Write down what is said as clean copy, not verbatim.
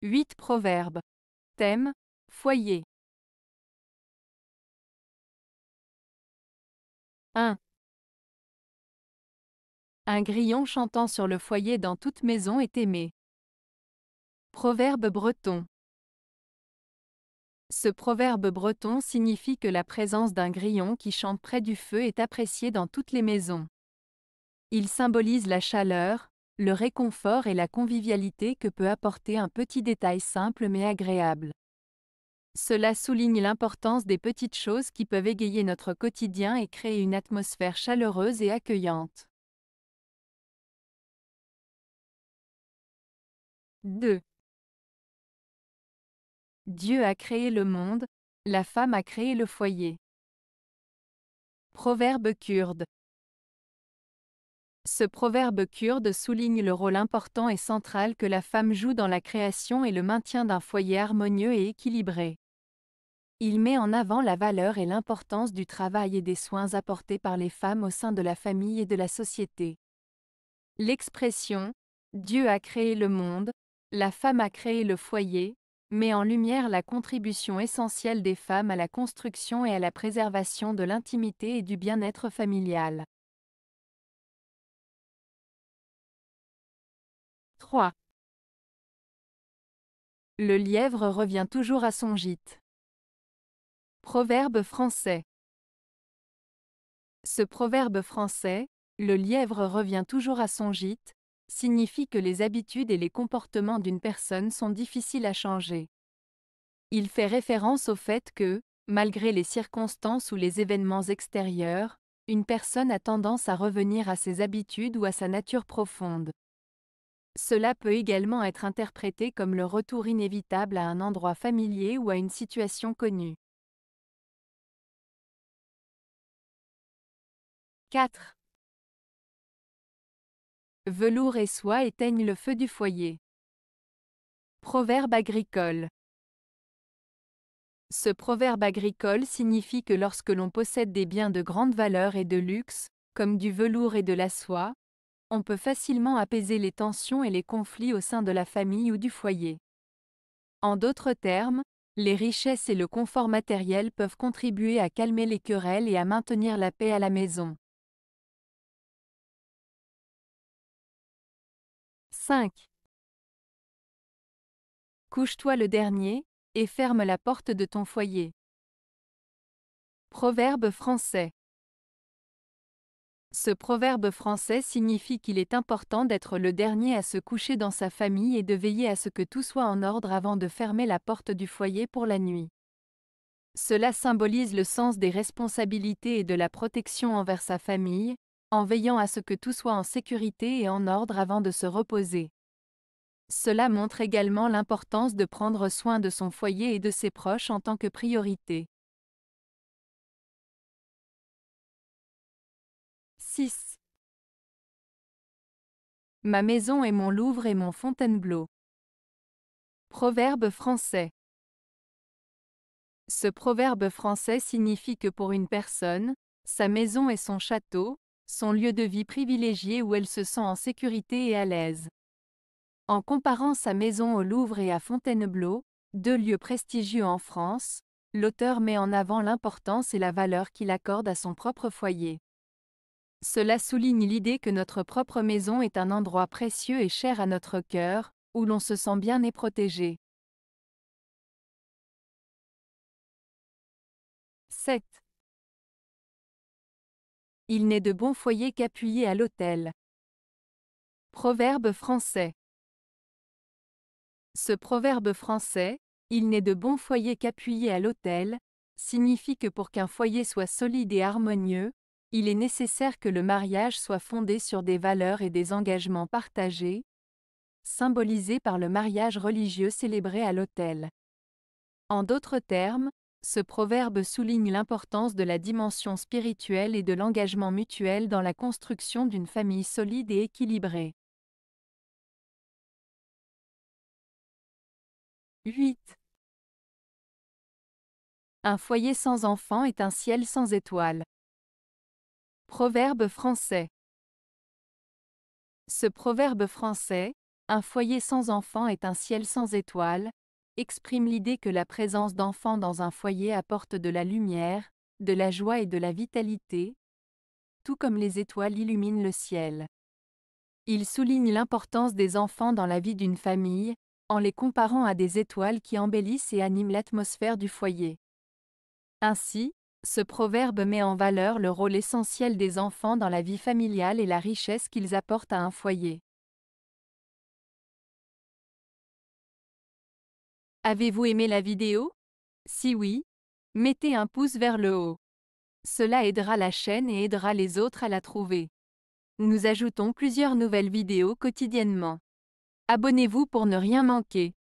8 proverbes. Thème, foyer. 1. Un grillon chantant sur le foyer dans toute maison est aimé. Proverbe breton. Ce proverbe breton signifie que la présence d'un grillon qui chante près du feu est appréciée dans toutes les maisons. Il symbolise la chaleur, le réconfort et la convivialité que peut apporter un petit détail simple mais agréable. Cela souligne l'importance des petites choses qui peuvent égayer notre quotidien et créer une atmosphère chaleureuse et accueillante. 2. Dieu a créé le monde, la femme a créé le foyer. Proverbe kurde. Ce proverbe kurde souligne le rôle important et central que la femme joue dans la création et le maintien d'un foyer harmonieux et équilibré. Il met en avant la valeur et l'importance du travail et des soins apportés par les femmes au sein de la famille et de la société. L'expression « Dieu a créé le monde, la femme a créé le foyer » met en lumière la contribution essentielle des femmes à la construction et à la préservation de l'intimité et du bien-être familial. 3. Le lièvre revient toujours à son gîte. Proverbe français. Ce proverbe français, le lièvre revient toujours à son gîte, signifie que les habitudes et les comportements d'une personne sont difficiles à changer. Il fait référence au fait que, malgré les circonstances ou les événements extérieurs, une personne a tendance à revenir à ses habitudes ou à sa nature profonde. Cela peut également être interprété comme le retour inévitable à un endroit familier ou à une situation connue. 4. Velours et soie éteignent le feu du foyer. Proverbe agricole. Ce proverbe agricole signifie que lorsque l'on possède des biens de grande valeur et de luxe, comme du velours et de la soie, on peut facilement apaiser les tensions et les conflits au sein de la famille ou du foyer. En d'autres termes, les richesses et le confort matériel peuvent contribuer à calmer les querelles et à maintenir la paix à la maison. 5. Couche-toi le dernier, et ferme la porte de ton foyer. Proverbe français. Ce proverbe français signifie qu'il est important d'être le dernier à se coucher dans sa famille et de veiller à ce que tout soit en ordre avant de fermer la porte du foyer pour la nuit. Cela symbolise le sens des responsabilités et de la protection envers sa famille, en veillant à ce que tout soit en sécurité et en ordre avant de se reposer. Cela montre également l'importance de prendre soin de son foyer et de ses proches en tant que priorité. 6. Ma maison est mon Louvre et mon Fontainebleau. Proverbe français. Ce proverbe français signifie que pour une personne, sa maison est son château, son lieu de vie privilégié où elle se sent en sécurité et à l'aise. En comparant sa maison au Louvre et à Fontainebleau, deux lieux prestigieux en France, l'auteur met en avant l'importance et la valeur qu'il accorde à son propre foyer. Cela souligne l'idée que notre propre maison est un endroit précieux et cher à notre cœur, où l'on se sent bien et protégé. 7. Il n'est de bon foyer qu'appuyé à l'autel. Proverbe français. Ce proverbe français, il n'est de bon foyer qu'appuyé à l'autel, signifie que pour qu'un foyer soit solide et harmonieux, il est nécessaire que le mariage soit fondé sur des valeurs et des engagements partagés, symbolisés par le mariage religieux célébré à l'autel. En d'autres termes, ce proverbe souligne l'importance de la dimension spirituelle et de l'engagement mutuel dans la construction d'une famille solide et équilibrée. 8. Un foyer sans enfants est un ciel sans étoiles. Proverbe français. Ce proverbe français, Un foyer sans enfants est un ciel sans étoiles, exprime l'idée que la présence d'enfants dans un foyer apporte de la lumière, de la joie et de la vitalité, tout comme les étoiles illuminent le ciel. Il souligne l'importance des enfants dans la vie d'une famille, en les comparant à des étoiles qui embellissent et animent l'atmosphère du foyer. Ainsi, ce proverbe met en valeur le rôle essentiel des enfants dans la vie familiale et la richesse qu'ils apportent à un foyer. Avez-vous aimé la vidéo? Si oui, mettez un pouce vers le haut. Cela aidera la chaîne et aidera les autres à la trouver. Nous ajoutons plusieurs nouvelles vidéos quotidiennement. Abonnez-vous pour ne rien manquer.